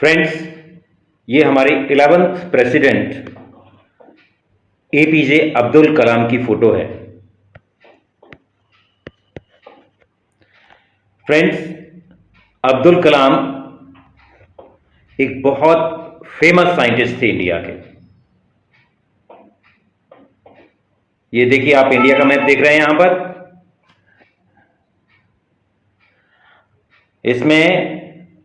Friends, ये हमारे 11th president APJ Abdul Kalam की फोटो है। फ्रेंड्स, अब्दुल कलाम एक बहुत फेमस साइंटिस्ट थे इंडिया के। ये देखिए, आप इंडिया का मैप देख रहे हैं यहां पर। इसमें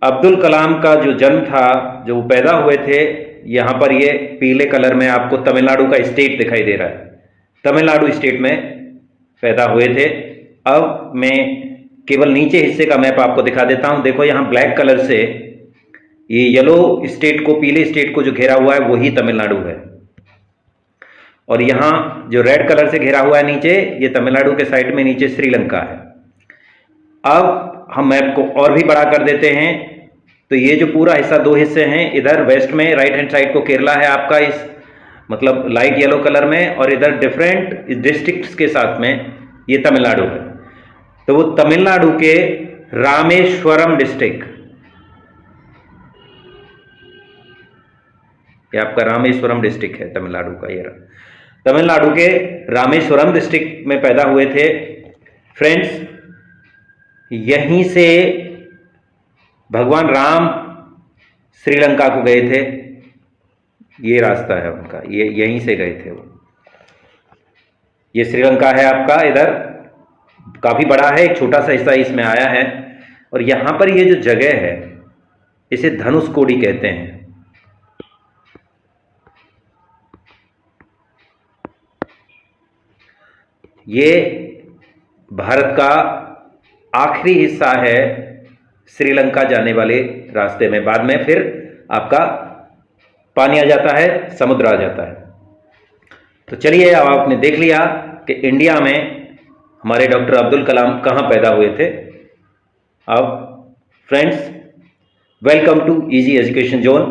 अब्दुल कलाम का जो जन्म था, जो वो पैदा हुए थे, यहां पर ये पीले कलर में आपको तमिलनाडु का स्टेट दिखाई दे रहा है। तमिलनाडु स्टेट में पैदा हुए थे। अब मैं केवल नीचे हिस्से का मैप आपको दिखा देता हूं। देखो, यहां ब्लैक कलर से ये येलो स्टेट को, पीले स्टेट को जो घेरा हुआ है वही तमिलनाडु है, और यहां जो रेड कलर से घेरा हुआ है नीचे, ये तमिलनाडु के साइड में नीचे श्रीलंका है। अब हम मैप को और भी बड़ा कर देते हैं, तो ये जो पूरा हिस्सा दो हिस्से हैं, इधर वेस्ट में राइट हैंड साइड को केरला है आपका, इस मतलब लाइट येलो कलर में, और इधर डिफरेंट डिस्ट्रिक्ट्स के साथ में ये तमिलनाडु है। तो वो तमिलनाडु के रामेश्वरम डिस्ट्रिक्ट, ये आपका रामेश्वरम डिस्ट्रिक्ट है तमिलनाडु का। ये तमिलनाडु के रामेश्वरम डिस्ट्रिक्ट में पैदा हुए थे। फ्रेंड्स, यहीं से भगवान राम श्रीलंका को गए थे। ये रास्ता है उनका, ये यहीं से गए थे वो। ये श्रीलंका है आपका, इधर काफी बड़ा है, एक छोटा सा हिस्सा इसमें आया है। और यहां पर ये जो जगह है, इसे धनुषकोडी कहते हैं। ये भारत का आखिरी हिस्सा है श्रीलंका जाने वाले रास्ते में। बाद में फिर आपका पानी आ जाता है, समुद्र आ जाता है। तो चलिए, अब आपने देख लिया कि इंडिया में हमारे डॉक्टर अब्दुल कलाम कहाँ पैदा हुए थे। अब friends, welcome to easy education zone.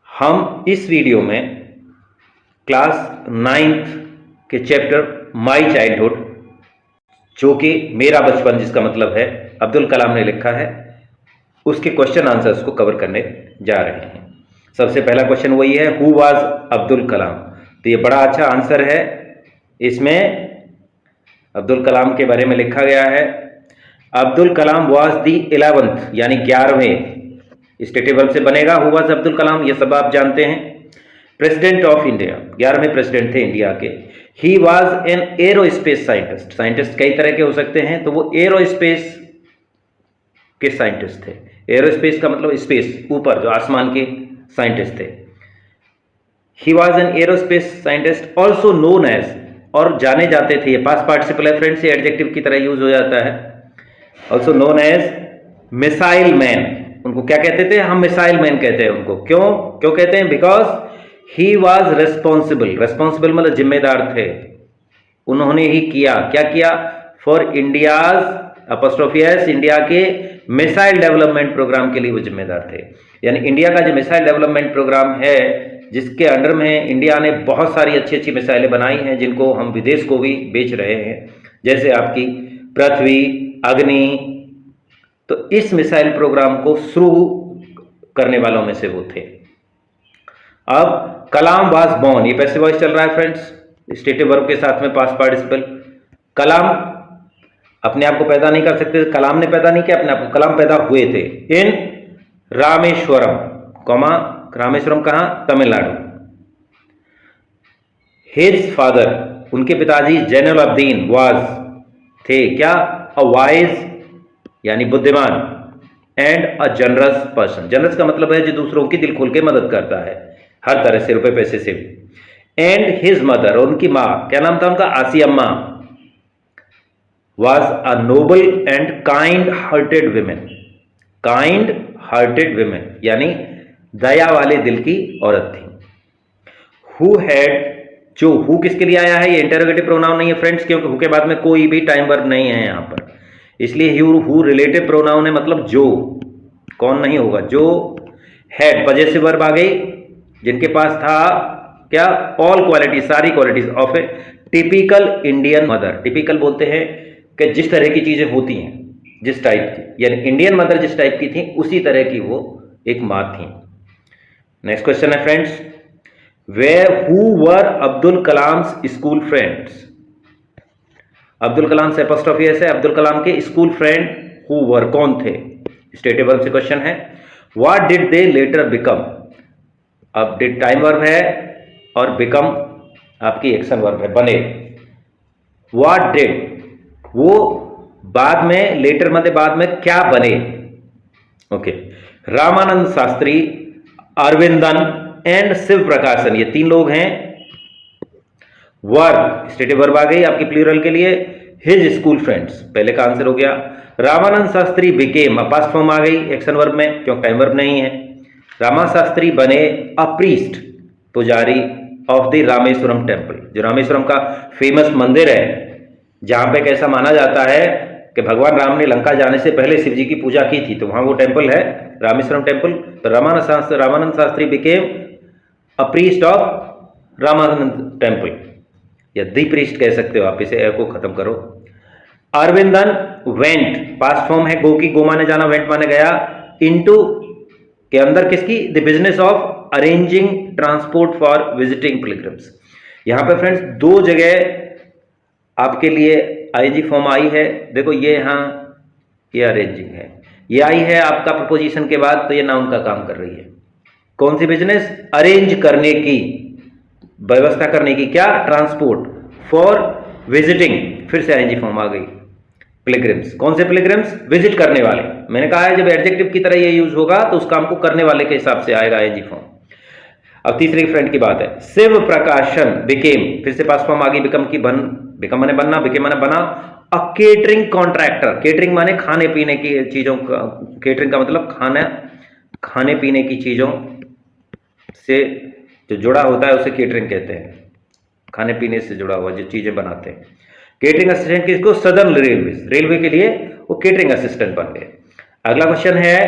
हम इस वीडियो में क्लास 9th के चैप्टर माई चाइल्डहुड, जो कि मेरा बचपन, जिसका मतलब है अब्दुल कलाम ने लिखा है, उसके क्वेश्चन आंसर्स को कवर करने जा रहे हैं। सबसे पहला क्वेश्चन वही है, हु वाज अब्दुल कलाम। तो ये बड़ा अच्छा आंसर है। इसमें अब्दुल कलाम के बारे में लिखा गया है, Abdul Kalam was the 11th, यानी 11वें, स्टेटिव वर्ब से बनेगा हु वाज अब्दुल कलाम, ये सब आप जानते हैं। प्रेसिडेंट ऑफ इंडिया, 11वें प्रेसिडेंट थे इंडिया के। ही was an aerospace scientist. Scientist कई तरह के हो सकते हैं, तो वो एरोस्पेस के साइंटिस्ट थे। एरोस्पेस का मतलब स्पेस, ऊपर जो आसमान के साइंटिस्ट थे। He was an aerospace scientist also known as, और जाने जाते थे, ये पास्ट पार्टिसिपल है फ्रेंड्स, ये एडजेक्टिव की तरह यूज हो जाता है। Also known as missile man. उनको क्या कहते थे? हम मिसाइल मैन कहते हैं उनको। क्यों कहते हैं? Because he was responsible. Responsible मतलब जिम्मेदार थे। उन्होंने ही किया, क्या किया? For India's apostrophe S, India के मिसाइल डेवलपमेंट प्रोग्राम के लिए वो जिम्मेदार थे। यानी इंडिया का जो मिसाइल डेवलपमेंट प्रोग्राम है, जिसके अंडर में इंडिया ने बहुत सारी अच्छी अच्छी मिसाइलें बनाई हैं, जिनको हम विदेश को भी बेच रहे हैं, जैसे आपकी पृथ्वी, अग्नि। तो इस मिसाइल प्रोग्राम को शुरू करने वालों में से वो थे। अब कलाम वाज बॉर्न, ये पैसिव वॉइस चल रहा है फ्रेंड्स, स्टेटिव वर्ब के साथ में पास्ट पार्टिसिपल। कलाम अपने आप को पैदा नहीं कर सकते, कलाम ने पैदा नहीं किया अपने आप को, कलाम पैदा हुए थे इन रामेश्वरम, रामेश्वरम कहां? तमिलनाडु। हिज फादर, उनके पिताजी जैनुलब्दीन वाज थे क्या? अ वाइज, यानी बुद्धिमान, and a generous person. Generous का मतलब है जो दूसरों की दिल खोल के मदद करता है, हर तरह से, रुपए पैसे से भी। एंड हिज मदर, उनकी माँ, क्या नाम था उनका? Ashiamma, was a noble and kind hearted women. Kind hearted women यानी दया वाले दिल की औरत थी। हु हैड, जो हु किसके लिए आया है? ये इंटरोगेटिव प्रोनाउन नहीं है फ्रेंड्स, क्योंकि हु के बाद में कोई भी टाइम वर्ब नहीं है यहां पर, इसलिए हु रिलेटिव प्रोनाउन है, मतलब जो, कौन नहीं होगा, जो। हैड पजेसिव वर्ब आ गई, जिनके पास था क्या? ऑल क्वालिटी, सारी qualities of A typical Indian mother. Typical बोलते हैं कि जिस तरह की चीजें होती हैं, जिस टाइप की, यानी इंडियन मदर जिस टाइप की थी उसी तरह की वो एक माँ थी। नेक्स्ट क्वेश्चन है friends, where who were Abdul Kalam's school friends. Abdul Kalam से एपोस्ट्रोफी एस है, अब्दुल कलाम के स्कूल फ्रेंड हु वर कौन थे, स्टेटिव वर्ब से क्वेश्चन है। What did they letter become, अब डिड टाइम वर्ब है और बिकम आपकी एक्शन वर्ब है, बने। व्हाट डिड, वो बाद में, लेटर मतलब बाद में क्या बने। ओके, रामानंद शास्त्री, अरविंदन एंड शिव प्रकाशन, ये तीन लोग हैं। वर्ब, स्टेटिव वर्ब आ गई आपकी प्लूरल के लिए, हिज स्कूल फ्रेंड्स, पहले का आंसर हो गया। Ramanand Shastri became, past form आ गई एक्शन वर्ब में, क्योंकि टाइम वर्ब नहीं है। रामा शास्त्री बने अ प्रीस्ट, पुजारी ऑफ द रामेश्वरम टेम्पल, जो रामेश्वरम का फेमस मंदिर है, जहां पे कैसा माना जाता है कि भगवान राम ने लंका जाने से पहले शिव जी की पूजा की थी, तो वहां वो टेम्पल है रामेश्वरम टेम्पल। तो Ramanand Shastri became a priest of Ramanand temple, या दी प्रीस्ट कह सकते हो आप, इसे ए को खत्म करो। अरविंदन वेंट, पास्ट फॉर्म है गो की, गो माने जाना, वेंट माने गया, इनटू के अंदर किसकी, the business of arranging transport for visiting pilgrims. यहां पे फ्रेंड्स दो जगह आपके लिए आईएनजी फॉर्म आई है, देखो ये यहां, ये अरेंजिंग है, ये आई है आपका प्रपोजिशन के बाद, तो ये नाउन का काम कर रही है। कौन सी बिजनेस, अरेंज करने की, व्यवस्था करने की, क्या, ट्रांसपोर्ट, फॉर विजिटिंग, फिर से आईएनजी फॉर्म आ गई, पिलग्रिम्स, कौन से पिलग्रिम्स, विजिट करने वाले। मैंने कहा है जब एडजेक्टिव की तरह ये यूज होगा तो उस काम को करने वाले के हिसाब से आएगा आईएनजी फॉर्म। अब तीसरे फ्रेंड की बात है, शिव प्रकाशन बिकेम, फिर से पास्ट फॉर्म आ गई, बिकम की, बिकम माने बनना, बिकेम माने बना, अ केटरिंग कॉन्ट्रैक्टर, केटरिंग माने खाने पीने की चीजों का, केटरिंग का मतलब खाने पीने की चीजों से जो जुड़ा होता है उसे केटरिंग कहते हैं, खाने पीने से जुड़ा हुआ जो चीजें बनाते हैं। केटरिंग असिस्टेंट किसको, सदर्न रेलवे, रेलवे के लिए वो केटरिंग असिस्टेंट बन गए। अगला क्वेश्चन है,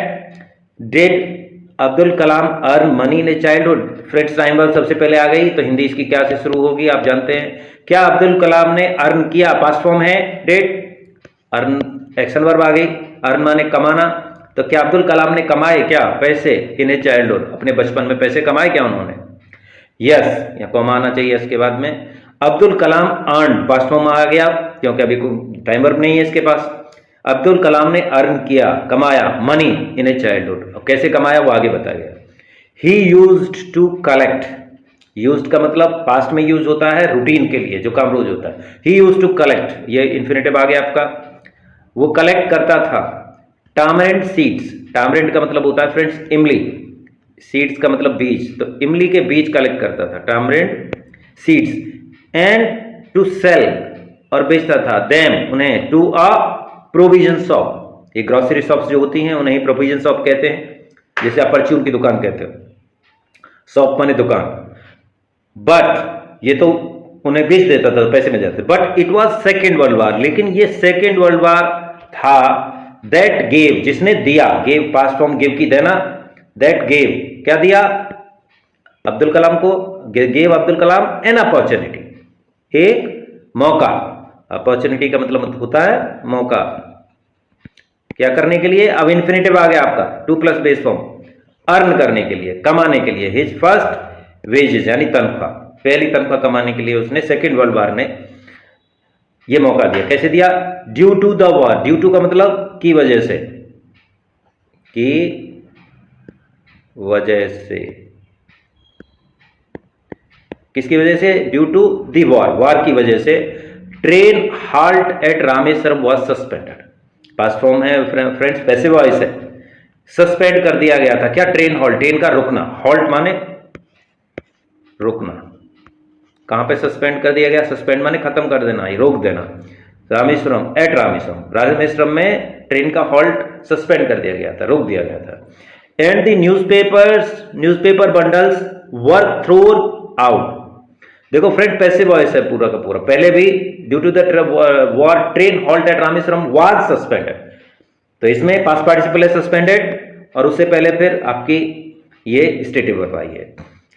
did Abdul Kalam earn money in childhood. Friends time verb सबसे पहले आ गई, तो हिंदी इसकी क्या से शुरू होगी आप जानते हैं, क्या अब्दुल कलाम ने अर्न किया, पास्ट फॉर्म है डिड, अर्न एक्शन वर्ब आ गई, अर्न माने कमाना, तो क्या अब्दुल कलाम ने कमाए क्या पैसे, इन ए चाइल्डहुड, अपने बचपन में पैसे कमाए क्या उन्होंने, यस, या कॉमा आना चाहिए इसके बाद में। Abdul Kalam earn, past form आ गया क्योंकि अभी टाइम वर्ब नहीं है इसके पास। अब्दुल कलाम ने अर्न किया, कमाया, मनी इन ए चाइल्डहुड, अब कैसे कमाया वो आगे बताया गया। He used to collect, used का मतलब पास्ट में यूज होता है रूटीन के लिए, जो काम रोज होता है। ही यूज्ड टू कलेक्ट, ये इन्फिनेटिव आ गया आपका, वो कलेक्ट करता था। टामरेंट सीड्स, टामरेंट का मतलब होता है फ्रेंड्स इमली, सीड्स का मतलब बीज, तो इमली के बीज कलेक्ट करता था, टामरेंट सीड्स। एंड टू सेल, और बेचता था, देम उन्हें, टू अ प्रोविजन शॉप, ये ग्रोसरी शॉप्स जो होती हैं उन्हें प्रोविजन शॉप कहते हैं, जैसे आप परचून की दुकान कहते हो, शॉप माने दुकान। बट ये तो उन्हें बेच देता था, पैसे मिल जाते। But it was second world war, लेकिन ये सेकेंड वर्ल्ड वार था, दैट गेव, जिसने दिया, गेव पास्ट फॉर्म गिव की देना, दैट गेव क्या दिया अब्दुल कलाम को, gave Abdul Kalam an opportunity, एक मौका, अपॉर्चुनिटी का मतलब होता है मौका, क्या करने के लिए, अब इन्फिनेटिव आ गया आपका, two plus base form, earn करने के लिए, कमाने के लिए, हिज फर्स्ट वेजेस यानी तनख्वाह, पहली तनख्वाह कमाने के लिए उसने सेकेंड वर्ल्ड वार में ये मौका दिया। कैसे दिया, due to the war, due to का मतलब की वजह से, की वजह से, किसकी वजह से, due to the war, war की वजह से। Train halt at Rameswaram was suspended, past form है फ्रेंड्स, पैसिव वॉइस है, सस्पेंड कर दिया गया था, क्या, ट्रेन हॉल्ट, ट्रेन का रुकना, हॉल्ट माने रुकना, कहां पे सस्पेंड कर दिया गया, सस्पेंड माने खत्म कर देना, रोक देना, रामेश्वरम, एट रामेश्वरम, रामेश्वरम में ट्रेन का हॉल्ट सस्पेंड कर दिया गया था, रोक दिया गया था। And the newspaper bundles were thrown out, देखो फ्रेंड पैसिव वॉइस है पूरा का पूरा, पहले भी due to the war train halt at Rameswaram was suspended, तो इसमें पास्ट पार्टिसिपल है सस्पेंडेड, और उससे पहले फिर आपकी ये स्टेटिव वर्ब आई है।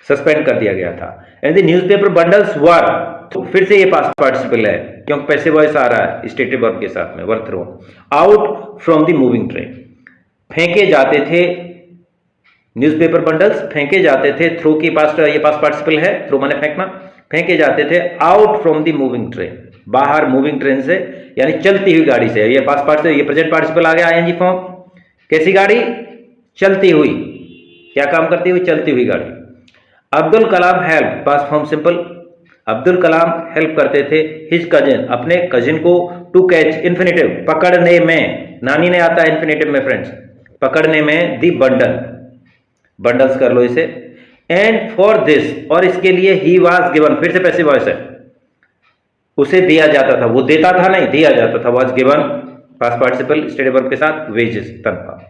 सस्पेंड कर दिया गया था। एंड द न्यूज़पेपर बंडल्स वर, तो फिर से ये पास्ट पार्टिसिपल है क्योंकि पैसिव वॉइस आ रहा है स्टेटिव वर्ब के साथ में, were throw out from the moving train. फेंके जाते थे न्यूज़पेपर बंडल्स, फेंके जाते थे, थ्रो की पास्ट, ये पास्ट पार्टिसिपल है, थ्रो माने फेंकना, फेंके जाते थे out from the moving train, बाहर मूविंग ट्रेन से यानी चलती हुई गाड़ी से। ये पास्ट पार्टिसिपल, ये प्रेजेंट पार्टिसिपल आ गया आईएनजी फॉर्म। कैसी गाड़ी? चलती हुई। क्या काम करती हुई? चलती हुई गाड़ी। Abdul Kalam help, past form simple, Abdul Kalam help करते थे हिज कजिन, अपने कजिन को, टू कैच, इन्फिनेटिव, पकड़ने में, नानी ने आता है इन्फिनेटिव में फ्रेंड्स, पकड़ने में, दी बंडल, बंडल्स कर लो इसे। एंड फॉर दिस, और इसके लिए, ही वाज गिवन, फिर से पैसिव वॉइस है, उसे दिया जाता था, वो देता था नहीं, दिया जाता था, was given past participle stative verb के साथ, वेजेस, तनख्वाह।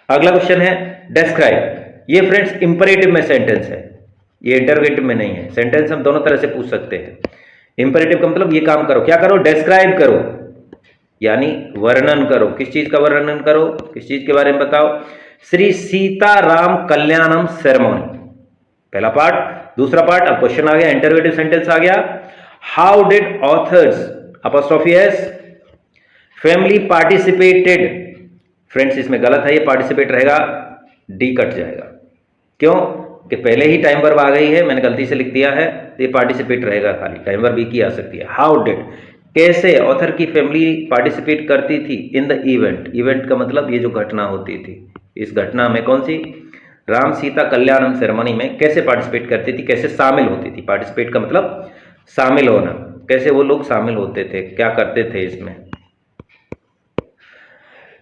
अगला क्वेश्चन है डिस्क्राइब। ये फ्रेंड्स इंपरेटिव में सेंटेंस है, ये इंटरोगेटिव में नहीं है। सेंटेंस हम दोनों तरह से पूछ सकते हैं। इंपरेटिव का मतलब ये काम करो, क्या करो? डिस्क्राइब करो, यानी वर्णन करो। किस चीज का वर्णन करो? किस चीज के बारे में बताओ? श्री सीताराम कल्याणम सेरेमनी, पहला पार्ट। दूसरा पार्ट, अब क्वेश्चन आ गया, इंटरोगेटिव सेंटेंस आ गया। How did authors, apostrophe S, family participated, friends इसमें गलत है, ये पार्टिसिपेट रहेगा, डी कट जाएगा। क्यों? कि पहले ही टाइम वर्ब आ गई है, मैंने गलती से लिख दिया है, तो ये पार्टिसिपेट रहेगा खाली, टाइम वर्ब की आ सकती है। हाउ डिड, कैसे ऑथर की फैमिली पार्टिसिपेट करती थी इन द इवेंट, इवेंट का मतलब ये जो घटना होती थी, इस घटना में, कौन सी? राम सीता कल्याणम सेरेमनी में कैसे पार्टिसिपेट करती थी, कैसे शामिल होती थी। पार्टिसिपेट का मतलब शामिल होना, कैसे वो लोग शामिल होते थे, क्या करते थे इसमें।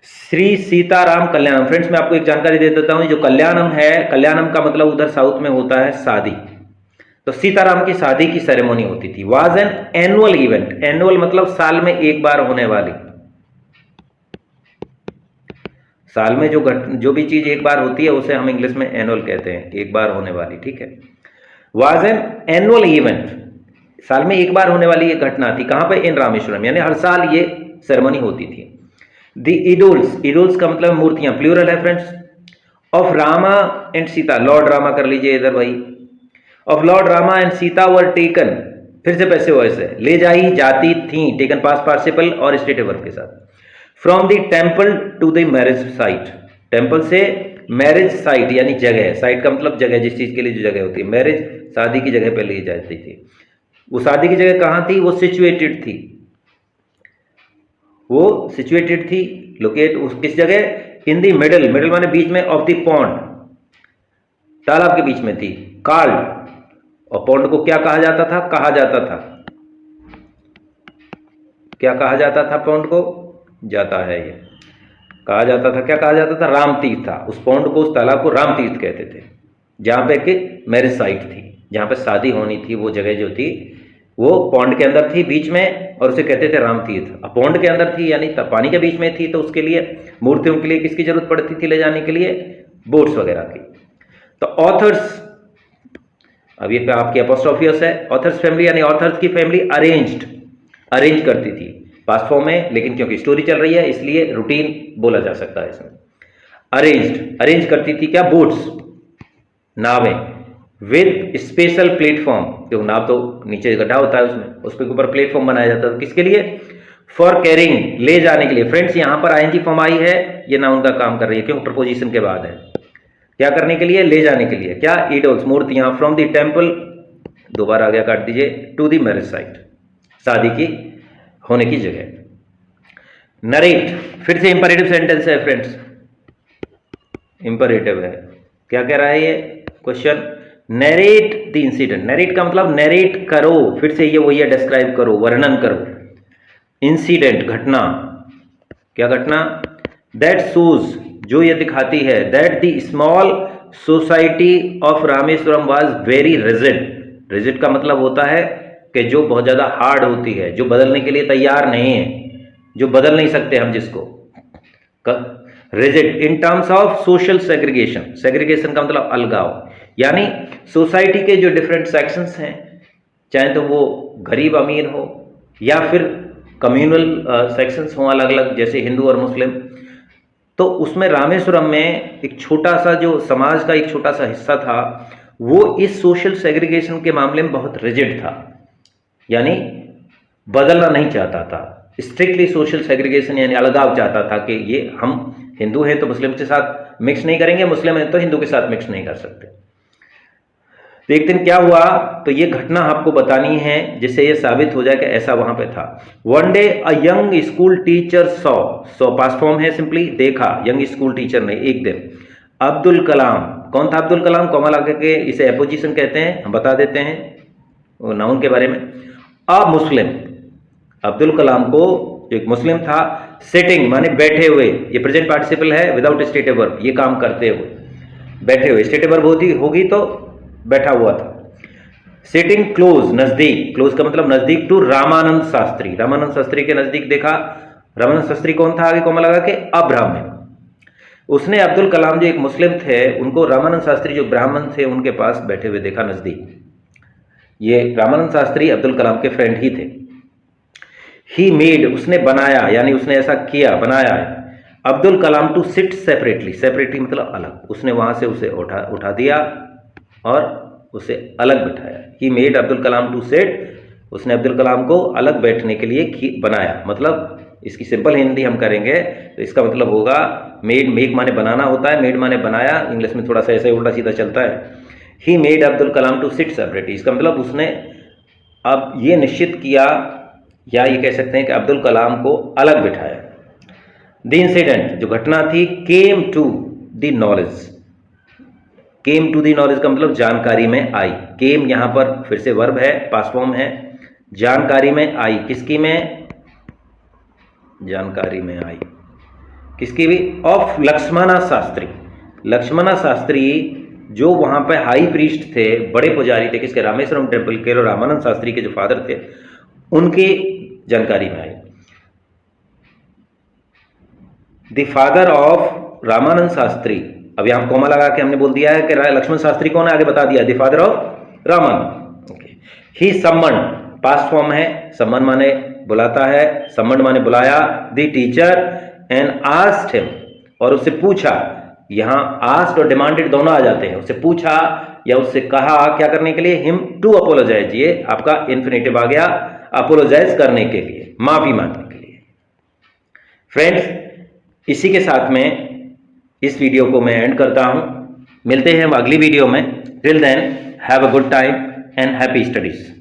श्री सीताराम कल्याणम, फ्रेंड्स मैं आपको एक जानकारी दे देता हूं, जो कल्याणम है, कल्याणम का मतलब उधर साउथ में होता है शादी, तो सीताराम की शादी की सेरेमनी होती थी। Was an annual event, annual मतलब साल में एक बार होने वाली, साल में जो भी चीज एक बार होती है उसे हम इंग्लिश में एनुअल कहते हैं, एक बार होने वाली, ठीक है। वाज एन एनुअल इवेंट, साल में एक बार होने वाली ये घटना थी, कहां पे? इन रामेश्वरम, यानी हर साल ये सेरेमनी होती थी। द इडोल्स, इडोल्स का मतलब मूर्तियां, प्लूरल है friends, of Rama and Sita, Lord Rama कर लीजिए इधर भाई, of Lord Rama and Sita were taken, फिर से पैसिव वॉइस है, ले जाई जाती थी, टेकन पास्ट पार्टिसिपल और स्टेटिव वर्ब के साथ। From the temple to the marriage site, temple से मैरिज साइट यानी जगह, साइट का मतलब जगह, जिस चीज के लिए जो जगह होती है, मैरिज शादी की जगह पे ले जाती थी। वो शादी की जगह कहां थी? वो सिचुएटेड थी, वो सिचुएटेड थी, लोकेट उस किस जगह? इन दी मिडल, मिडल माने बीच में, ऑफ द पॉन्ड, तालाब के बीच में थी, कॉल्ड, और पॉन्ड को क्या कहा जाता था? कहा जाता था, क्या कहा जाता था पॉन्ड को? जाता है ये, कहा जाता था, क्या कहा जाता था? राम तीर्थ था, उस पॉन्ड को, उस तालाब को राम तीर्थ कहते थे, जहां पे कि मैरिज साइट थी, जहां पे शादी होनी थी, वो जगह जो थी वो पॉन्ड के अंदर थी बीच में, और उसे कहते थे राम तीर्थ। अब पॉन्ड के अंदर थी यानी पानी के बीच में थी, तो उसके लिए मूर्तियों के लिए किसकी जरूरत पड़ती थी ले जाने के लिए? बोट्स वगैरह की। तो ऑथर्स, अब ये पे आपकी अपॉस्ट्रोफियस है, ऑथर्स फैमिली यानी ऑथर्स की फैमिली अरेंज करती थी, पास्ट फॉर्म में, लेकिन क्योंकि स्टोरी चल रही है इसलिए रूटीन बोला जा सकता है इसमें। अरेंज करती थी क्या? बोट्स, नावें, विद स्पेशल प्लेटफॉर्म, क्योंकि नाव तो नीचे गड्ढा होता है उसमें, उसके ऊपर प्लेटफॉर्म बनाया जाता है, किसके लिए? फॉर कैरिंग, ले जाने के लिए। फ्रेंड्स यहां पर आईएनजी फॉर्म आई है, ये नाउन का काम कर रही है, क्योंकि प्रपोजिशन के बाद है, क्या करने के लिए? ले जाने के लिए। क्या? इडोल्स, मूर्तियां, फ्रॉम द टेम्पल, दोबारा आ गया, काट दीजिए, टू द मैरिज साइट, शादी की होने की जगह। नरेट, फिर से इंपरेटिव सेंटेंस है फ्रेंड्स, इंपरेटिव है, क्या कह रहा है ये question? Narrate the incident, narrate का मतलब नरेट करो, फिर से ये वही है, डिस्क्राइब करो, वर्णन करो। इंसिडेंट, घटना, क्या घटना? दैट शोज, जो ये दिखाती है, that the small society of Rameswaram was very rigid, rigid का मतलब होता है कि जो बहुत ज्यादा हार्ड होती है, जो बदलने के लिए तैयार नहीं है, जो बदल नहीं सकते हम जिसको, rigid in terms of social segregation, segregation का मतलब अलगाव, यानी सोसाइटी के जो डिफरेंट सेक्शंस हैं, चाहे तो वो गरीब अमीर हो या फिर कम्युनल सेक्शंस हो अलग अलग, जैसे हिंदू और मुस्लिम, तो उसमें रामेश्वरम में एक छोटा सा जो समाज का एक छोटा सा हिस्सा था, वो इस सोशल सेग्रीगेशन के मामले में बहुत रिजिड था, यानी बदलना नहीं चाहता था। स्ट्रिक्टली सोशल सेग्रीगेशन यानी अलगाव चाहता था कि ये हम हिंदू हैं तो मुस्लिम के साथ मिक्स नहीं करेंगे, मुस्लिम हैं तो हिंदू के साथ मिक्स नहीं कर सकते। तो एक दिन क्या हुआ, तो ये घटना आपको बतानी है जिससे ये साबित हो जाए कि ऐसा वहां पे था। One day a young school teacher saw past form है, सिंपली देखा, यंग स्कूल टीचर ने एक दिन अब्दुल कलाम, कौन था अब्दुल कलाम, कॉमा लगा के इसे अपोजिशन कहते हैं, हम बता देते हैं वो नाउन के बारे में। अ मुस्लिम, अब्दुल कलाम को जो एक मुस्लिम था, सिटिंग माने बैठे हुए, ये प्रेजेंट पार्टिसिपल है विदाउट स्टेटिव वर्ब, ये काम करते हुए, बैठे हुए, स्टेटिव वर्ब होगी तो बैठा हुआ था। सिटिंग क्लोज, नजदीक, क्लोज का मतलब नजदीक, टू रामानंद शास्त्री, रामानंद शास्त्री के नजदीक देखा। रामानंद शास्त्री कौन था, आगे कॉमा लगा के अब्राह्मण। उसने अब्दुल कलाम जो एक मुस्लिम थे उनको रामानंद शास्त्री जो ब्राह्मण थे उनके पास बैठे हुए देखा नजदीक। ये रामानंद शास्त्री अब्दुल कलाम के फ्रेंड ही थे। ही मेड, उसने बनाया, यानी उसने ऐसा किया, बनाया है, Abdul Kalam to sit separately, separately मतलब अलग, उसने वहां से उसे उठा दिया और उसे अलग बिठाया। He made Abdul Kalam to sit, उसने अब्दुल कलाम को अलग बैठने के लिए बनाया। मतलब इसकी सिंपल हिंदी हम करेंगे तो इसका मतलब होगा मेड, मेक माने बनाना होता है, मेड माने बनाया, इंग्लिश में थोड़ा सा ऐसे उल्टा सीधा चलता है। He made Abdul Kalam to sit separately, इसका मतलब उसने अब ये निश्चित किया, या ये कह सकते हैं कि अब्दुल कलाम को अलग बिठाया। द इंसिडेंट, जो घटना थी, came to the knowledge, came to the knowledge का मतलब जानकारी में आई। केम यहां पर फिर से वर्ब है, पास्ट फॉर्म है, जानकारी में आई, किसकी में, जानकारी में आई, किसकी भी, ऑफ लक्ष्मणा शास्त्री, लक्ष्मणा शास्त्री जो वहां पे हाई प्रीस्ट थे, बड़े पुजारी थे, किसके, रामेश्वरम टेम्पल के, और रामानंद शास्त्री के जो फादर थे उनकी जानकारी में आई। The father of Ramanand Shastri, अब यहां कॉमा लगा के हमने बोल दिया है कि लक्ष्मण शास्त्री कौन है, आगे बता दिया, the father of Raman. Okay, he summon, past form है, सम्मन माने बुलाता है, सम्मन माने बुलाया, the teacher and asked him, और उससे पूछा, यहां आस्क्ड और डिमांडेड दोनों आ जाते हैं, उससे पूछा या उससे कहा क्या करने के लिए, हिम टू अपोलोजाइज, ये आपका इन्फिनेटिव आ गया, अपोलोजाइज करने के लिए, माफी मांगने के लिए। फ्रेंड्स, इसी के साथ में इस वीडियो को मैं एंड करता हूं, मिलते हैं हम अगली वीडियो में। Till then have a good time and happy studies.